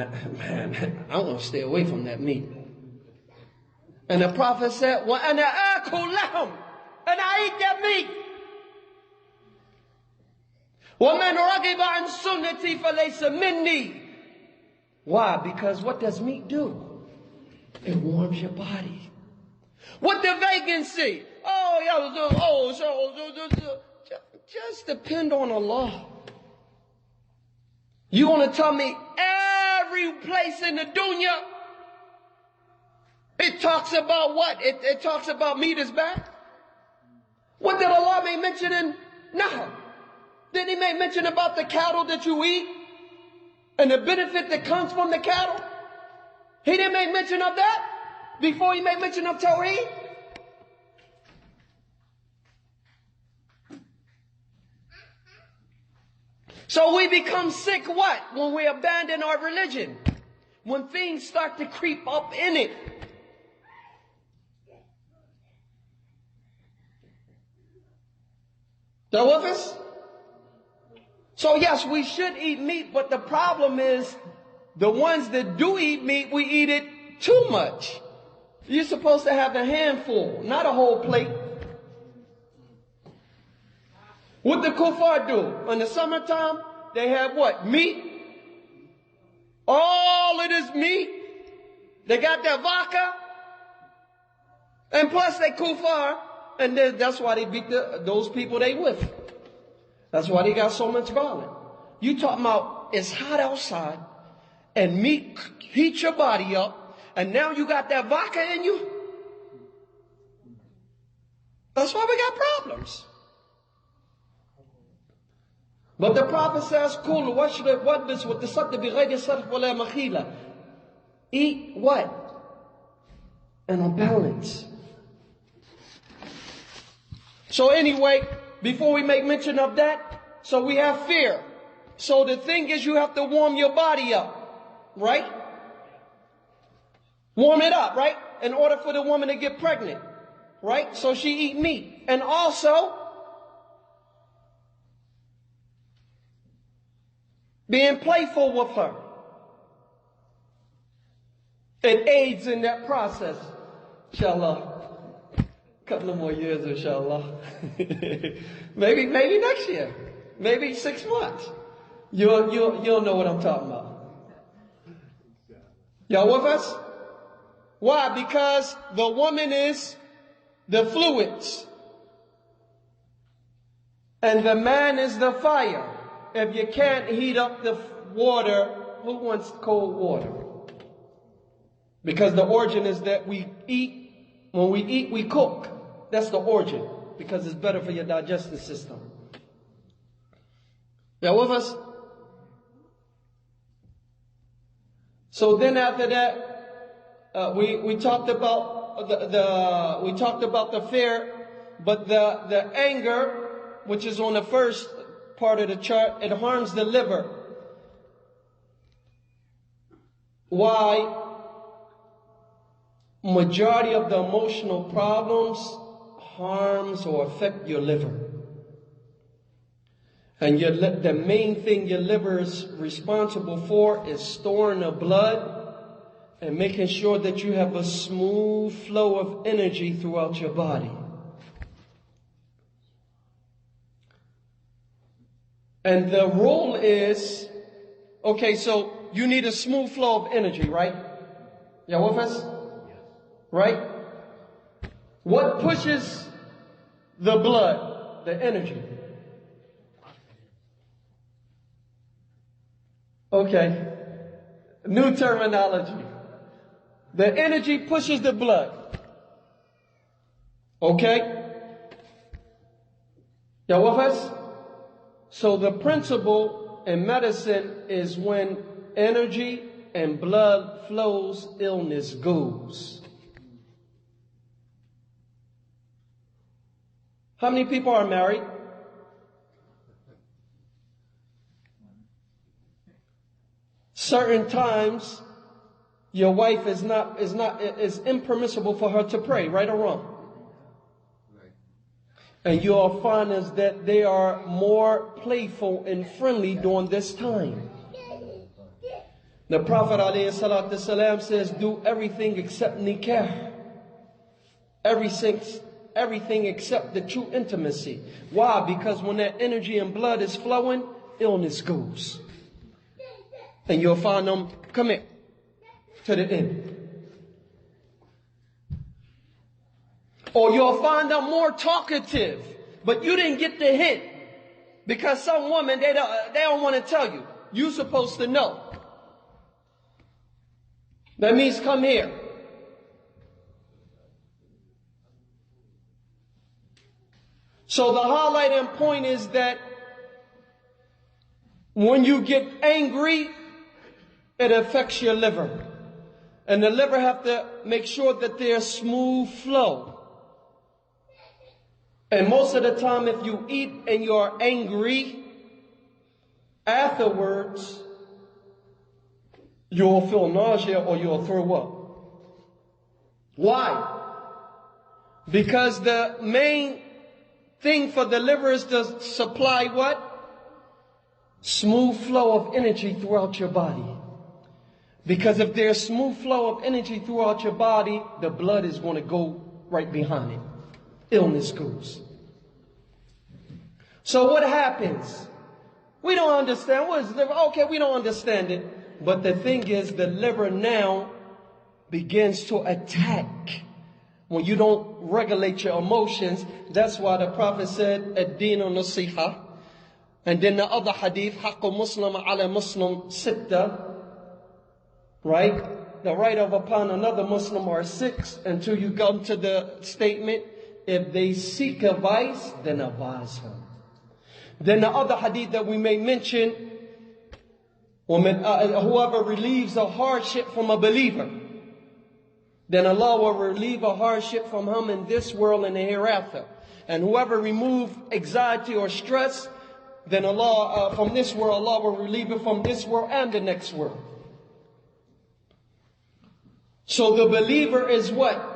I want to stay away from that meat. And the Prophet said, وَأَنَا آكُلْ لَهُمْ, and I eat that meat. وَمَنْ رَغِبَ عَنْ سُنَّتِي فَلَيْسَ مِنِّي. Why? Because what does meat do? It warms your body. What the vacancy? Just depend on Allah. You want to tell me every place in the dunya, it talks about what? It talks about meat is bad? What did Allah make mention in Nahl? Did He make mention about the cattle that you eat and the benefit that comes from the cattle? He didn't make mention of that before He made mention of tawheed? So we become sick what? When we abandon our religion. When things start to creep up in it. That with us? So yes, we should eat meat, but the problem is the ones that do eat meat, we eat it too much. You're supposed to have a handful, not a whole plate. What the kuffar do? In the summertime, they have what? Meat. All of this meat. They got their vodka. And plus they kuffar. And that's why they beat those people they with. That's why they got so much violence. You talking about it's hot outside. And meat heats your body up. And now you got that vodka in you. That's why we got problems. But the Prophet says, "Kulu washrab wadbis wa tasaddaq bi ghayri sarf wala makhila." Eat what? In a balance. So anyway, before we make mention of that, so we have fear. So the thing is, you have to warm your body up, right? Warm it up, right? In order for the woman to get pregnant, right? So she eat meat. And also, being playful with her. It aids in that process. Inshallah. Couple of more years, inshallah. maybe next year. Maybe 6 months. You'll know what I'm talking about. Y'all with us? Why? Because the woman is the fluids. And the man is the fire. If you can't heat up the water, who wants cold water? Because the origin is that we eat. When we eat, we cook. That's the origin. Because it's better for your digestive system. Y'all with us? So then after that, we talked about the fear, but the anger, which is on the first part of the chart, it harms the liver. Why? Majority of the emotional problems harms or affect your liver. And the main thing your liver is responsible for is storing the blood and making sure that you have a smooth flow of energy throughout your body. And the rule is, okay, so you need a smooth flow of energy, right? Y'all with us? Right? What pushes the blood, the energy? Okay. New terminology. The energy pushes the blood. Okay? Y'all with us? So the principle in medicine is when energy and blood flows, illness goes. How many people are married? Certain times, your wife is impermissible for her to pray, right or wrong? Right. And you'll find is that they are more playful and friendly during this time. The Prophet ﷺ says, do everything except nikah. Everything except the true intimacy. Why? Because when that energy and blood is flowing, illness goes. And you'll find them, come here, to the end. Or you'll find them more talkative, but you didn't get the hint. Because some women, they don't want to tell you. You're supposed to know. That means come here. So the highlighting point is that when you get angry, it affects your liver. And the liver have to make sure that there's smooth flow. And most of the time, if you eat and you're angry, afterwards, you'll feel nausea or you'll throw up. Why? Because the main thing for the liver is to supply what? Smooth flow of energy throughout your body. Because if there's smooth flow of energy throughout your body, the blood is going to go right behind it. Illness goes. So what happens? We don't understand. What is liver? Okay, we don't understand it. But the thing is, the liver now begins to attack. When you don't regulate your emotions, that's why the Prophet said, ad-dinu nasiha. And then the other hadith, haqqu muslim ala muslim sitta. Right? The right of upon another Muslim are 6 until you come to the statement, if they seek advice, then advise him. Then the other hadith that we may mention, whoever relieves a hardship from a believer, then Allah will relieve a hardship from him in this world and the hereafter. And whoever removes anxiety or stress, then Allah, from this world, Allah will relieve it from this world and the next world. So the believer is what?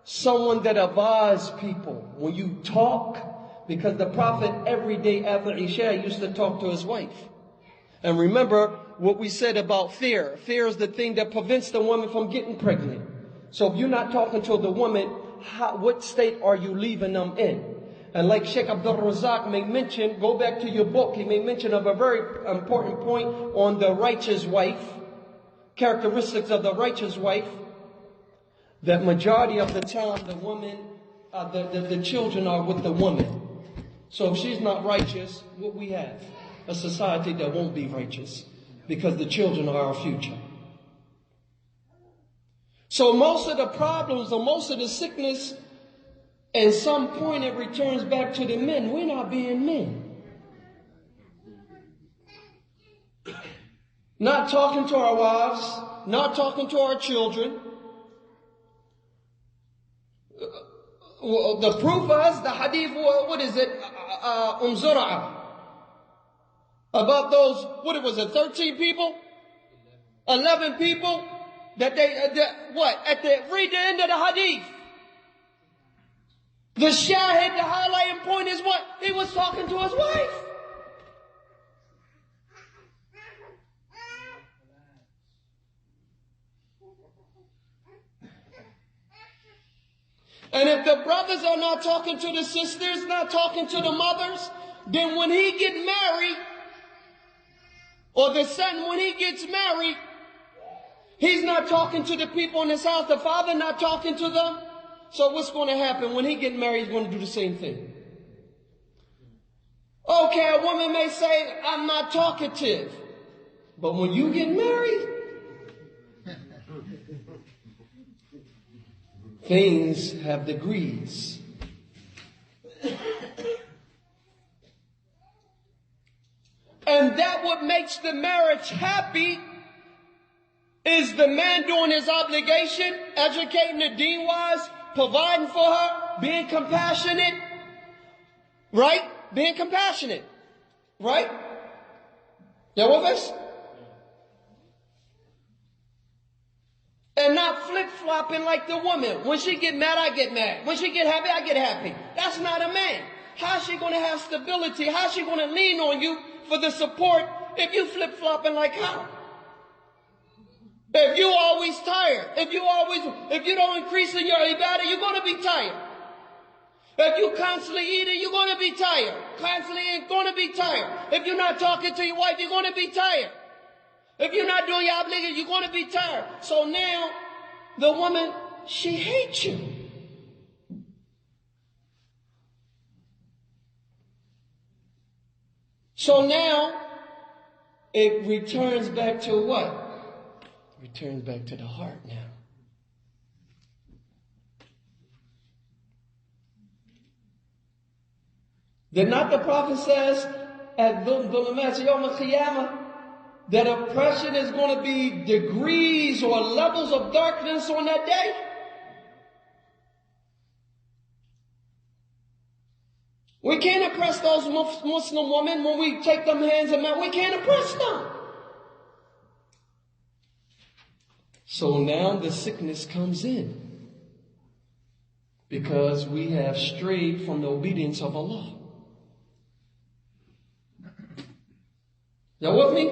Someone that advises people. When you talk, because the Prophet every day after Isha used to talk to his wife. And remember what we said about fear. Fear is the thing that prevents the woman from getting pregnant. So if you're not talking to the woman, what state are you leaving them in? And like Sheikh Abdul Razak may mention, go back to your book, he may mention of a very important point on the righteous wife. Characteristics of the righteous wife, that majority of the time the woman, the children are with the woman. So if she's not righteous, what we have? A society that won't be righteous because the children are our future. So most of the problems or most of the sickness, at some point it returns back to the men. We're not being men. Not talking to our wives, not talking to our children. The proof is the hadith, what is it? Zur'a. About those, what was it, 13 people? 11 people? That read the end of the hadith. The shahid, the highlighting point is what? He was talking to his wife. And if the brothers are not talking to the sisters, not talking to the mothers, then when he get married, or the son when he gets married, he's not talking to the people in his house, the father not talking to them. So what's going to happen? When he get married, he's going to do the same thing. Okay, a woman may say, I'm not talkative. But when you get married, things have degrees. And that what makes the marriage happy is the man doing his obligation, educating the deen wise, providing for her, being compassionate. Right? Being compassionate. Right? Y'all with us? And not flip-flopping like the woman. When she get mad, I get mad. When she get happy, I get happy. That's not a man. How's she going to have stability? How's she going to lean on you for the support if you flip-flopping like her? If you always tired, if you don't increase in your ibadah, you're going to be tired. If you constantly eating, you're going to be tired. Constantly ain't going to be tired. If you're not talking to your wife, you're going to be tired. If you're not doing your obligation, you're going to be tired. So now, the woman, she hates you. So now, it returns back to what? Returns back to the heart now. Did not the Prophet says at Dhulumat Yawm al-Qiyamah that oppression is going to be degrees or levels of darkness on that day? We can't oppress those Muslim women when we take them hands and mouth. We can't oppress them. So now the sickness comes in because we have strayed from the obedience of Allah. Y'all with me?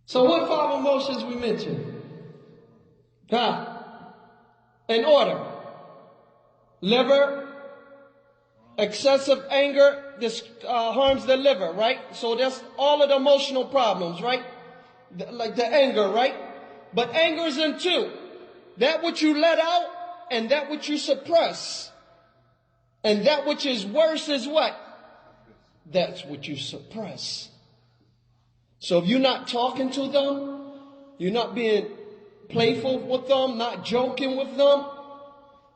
So what 5 emotions we mentioned? In order. Liver. Excessive anger, this harms the liver, right? So that's all of the emotional problems, right? Like the anger, right? But anger is in 2. That which you let out and that which you suppress. And that which is worse is what? That's what you suppress. So if you're not talking to them, you're not being playful with them, not joking with them,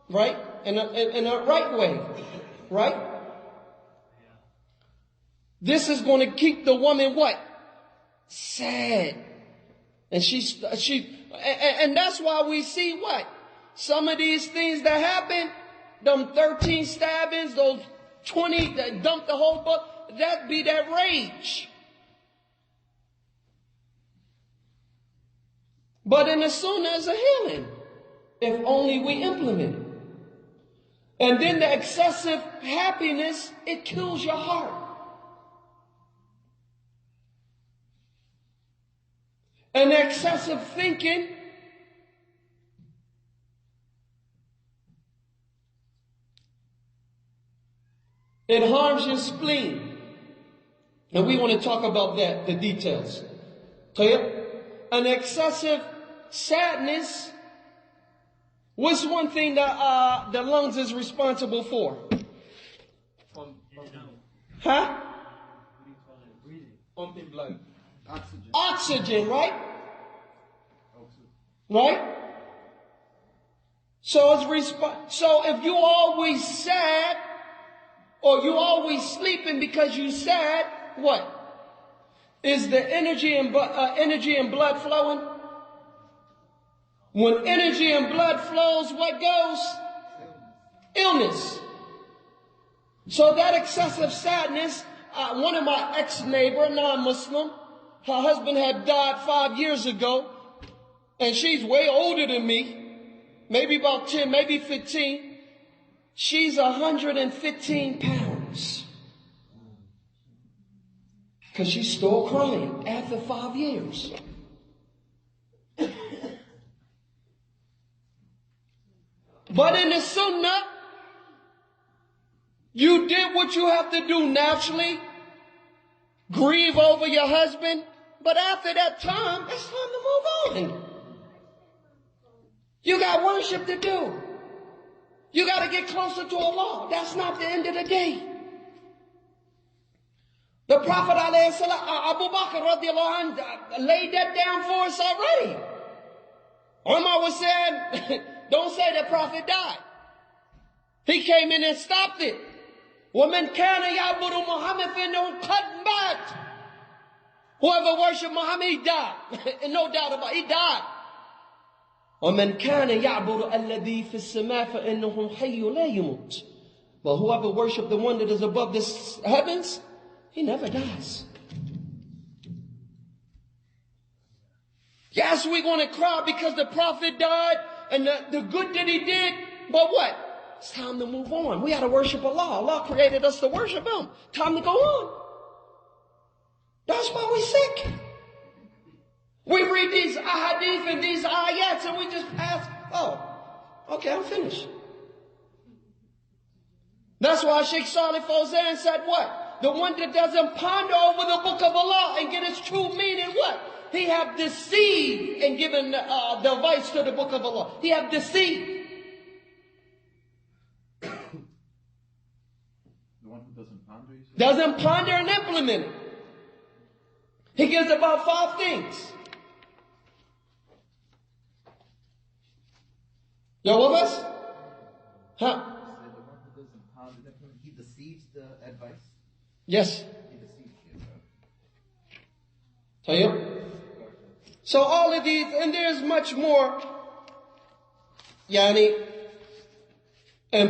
right? In a right way, right? This is going to keep the woman what? Sad. And and that's why we see what? Some of these things that happen, them 13 stabbings, those 20 that dumped the whole book, that be that rage. But in the sunnah is a healing, if only we implement it. And then the excessive happiness, it kills your heart. And the excessive thinking, it harms your spleen. And we want to talk about that, the details. Clear? An excessive sadness. What's one thing that the lungs is responsible for? Huh? Pumping blood. Oxygen, right? Right? So if you always sad, or you always sleeping because you sad, what? Is the energy and blood flowing? When energy and blood flows, what goes? Illness. So that excessive sadness, one of my ex-neighbor, non-Muslim, her husband had died 5 years ago, and she's way older than me, maybe about 10, maybe 15. She's 115 pounds. Because she's still crying after 5 years. But in the sunnah, you did what you have to do naturally. Grieve over your husband. But after that time, it's time to move on. You got worship to do. You got to get closer to Allah. That's not the end of the day. The Prophet Abu Bakr radiallahu anh laid that down for us already. Umar was saying, don't say the Prophet died. He came in and stopped it. وَمَنْ كَانَ يَعْبُدُ مُحَمَّدٍ فَإِنَّهُ قَدْ مَاتَ. Whoever worshiped Muhammad, he died. And no doubt about it, he died. وَمَنْ كَانَ يَعْبُدُ الَّذِي فِي السَّمَاءِ فَإِنَّهُ حَيٌّ لَا يَمُوتُ. But whoever worshiped the one that is above the heavens, he never dies. Yes, we're going to cry because the Prophet died and the good that he did. But what? It's time to move on. We got to worship Allah. Allah created us to worship Him. Time to go on. That's why we're sick. We read these ahadith and these ayats and we just ask, oh, okay, I'm finished. That's why Sheikh Salih Fawzan said what? The one that doesn't ponder over the book of Allah and get its true meaning, what? He have deceived and given the advice to the book of Allah. He have deceived. The one who doesn't ponder, you say? Doesn't ponder and implement it. He gives about 5 things. Y'all with us? Huh? The one who doesn't ponder, he deceives the advice? Yes. He deceives you. Tayyib. So all of these, and there's much more, and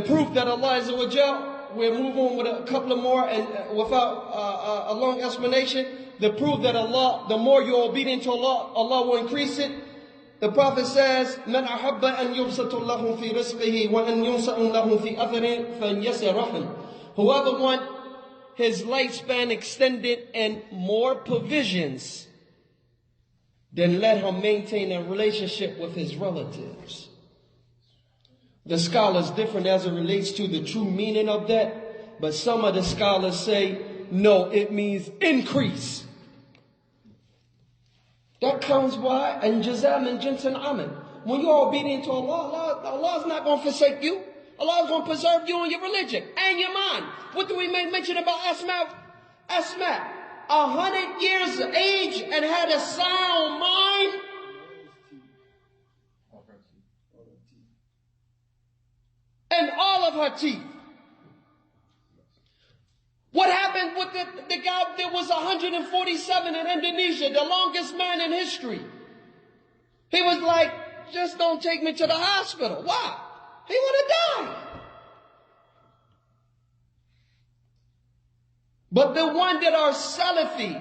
proof that Allah Azza wa Jal, we'll move on with a couple of more, and without a long explanation, the proof that Allah, the more you're obedient to Allah, Allah will increase it. The Prophet says, "Man ahabba an yubsatu lahu fi rizqihi wa an yunsa'u lahu fi atharihi fanyasir rahim." Whoever wants his lifespan extended and more provisions, then let him maintain a relationship with his relatives. The scholars different as it relates to the true meaning of that, but some of the scholars say, no, it means increase. That comes by and jazam and jinsan amen. When you are obedient to Allah, Allah is not going to forsake you. Allah is going to preserve you in your religion and your mind. What do we make mention about Asma? 100 years of age and had a sound mind. And all of her teeth. What happened with the guy that was 147 in Indonesia, the longest man in history? He was like, just don't take me to the hospital. Why? He would have died. But the one that are Salafy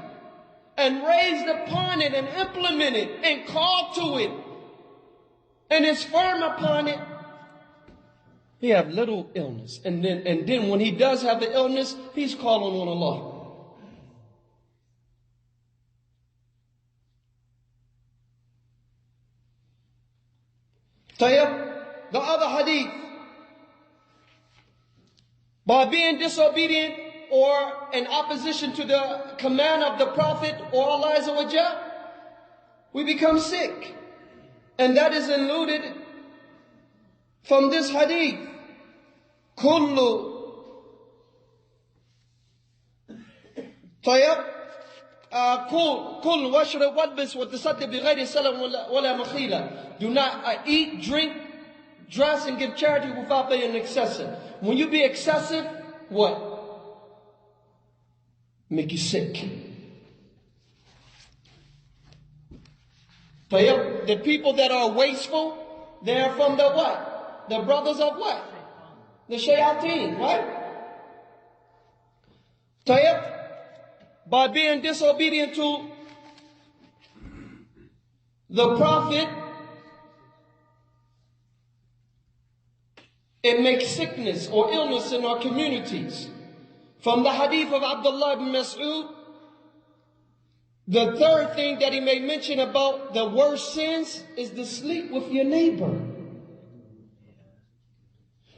and raised upon it and implemented and called to it and is firm upon it, he have little illness. And then when he does have the illness, he's calling on Allah. Tayyib, the other hadith, by being disobedient or in opposition to the command of the Prophet or Allah Azza wa Jal, we become sick. And that is alluded from this hadith. Kullu Tayyib, Kul washrab walbis wa tasaddaq bi ghayri salam wala makhila. Do not eat, drink, dress, and give charity without being excessive. When you be excessive, what? Make you sick. Tayyib, the people that are wasteful, they are from the what? The brothers of what? The shayateen, right? Tayyib, by being disobedient to the Prophet, it makes sickness or illness in our communities. From the hadith of Abdullah ibn Mas'ud, the third thing that he made mention about the worst sins is to sleep with your neighbor.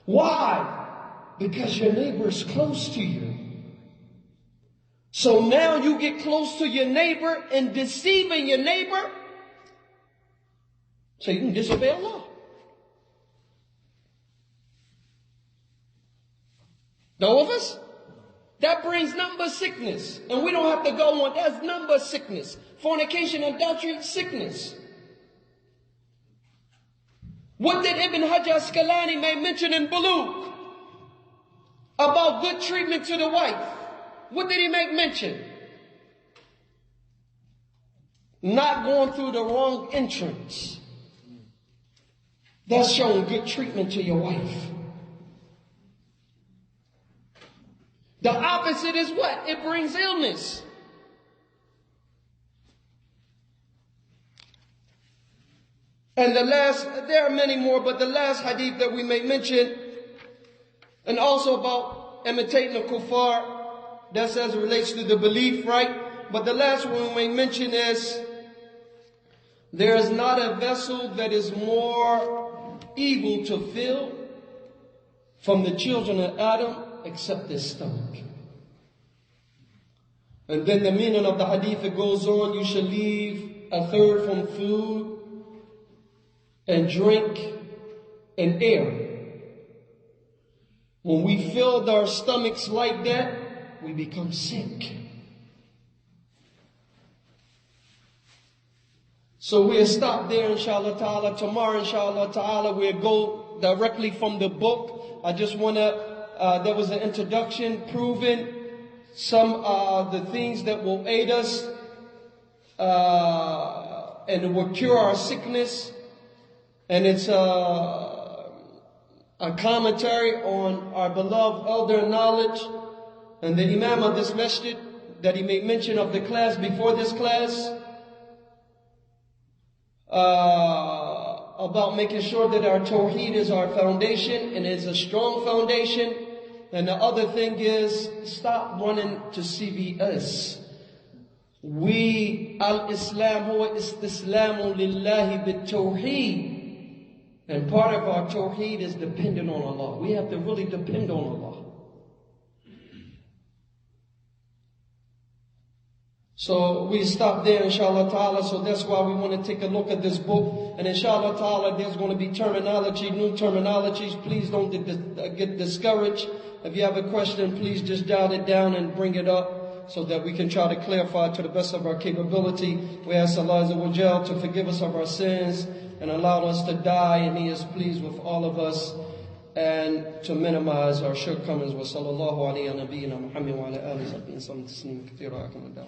Why? Because your neighbor is close to you. So now you get close to your neighbor and deceiving your neighbor, so you can disobey Allah. Know of us? That brings nothing but sickness. And we don't have to go on. That's nothing but sickness. Fornication and adultery, sickness. What did Ibn Hajar Asqalani may mention in Bulugh about good treatment to the wife? What did he make mention? Not going through the wrong entrance. That's showing good treatment to your wife. The opposite is what? It brings illness. And there are many more, but the last hadith that we may mention, and also about imitating the kuffar, that's as it relates to the belief, right? But the last one we may mention is, there is not a vessel that is more evil to fill from the children of Adam except his stomach. And then the meaning of the hadith, it goes on, you shall leave a third from food and drink and air. When we fill our stomachs like that, we become sick. So we'll stop there, inshallah ta'ala. Tomorrow, inshallah ta'ala, we'll go directly from the book. I just want to, there was an introduction proving some the things that will aid us and will cure our sickness. And it's a commentary on our beloved elder knowledge. And the imam of this masjid, that he made mention of the class before this class, about making sure that our tawheed is our foundation and is a strong foundation. And the other thing is, stop running to CVS. We, al-Islam huwa istislamu lillahi bit-tawheed. And part of our tawheed is dependent on Allah. We have to really depend on Allah. So we stop there, inshallah ta'ala. So that's why we want to take a look at this book. And inshallah ta'ala, there's going to be terminology, new terminologies. Please don't get discouraged. If you have a question, please just jot it down and bring it up so that we can try to clarify to the best of our capability. We ask Allah Azza wa Jal to forgive us of our sins and allow us to die, and He is pleased with all of us, and to minimize our shortcomings. Wa sallallahu alayhi wa nabiyyina Muhammad wa ala alihi wa sahbihi wa sallam tasneem kathira.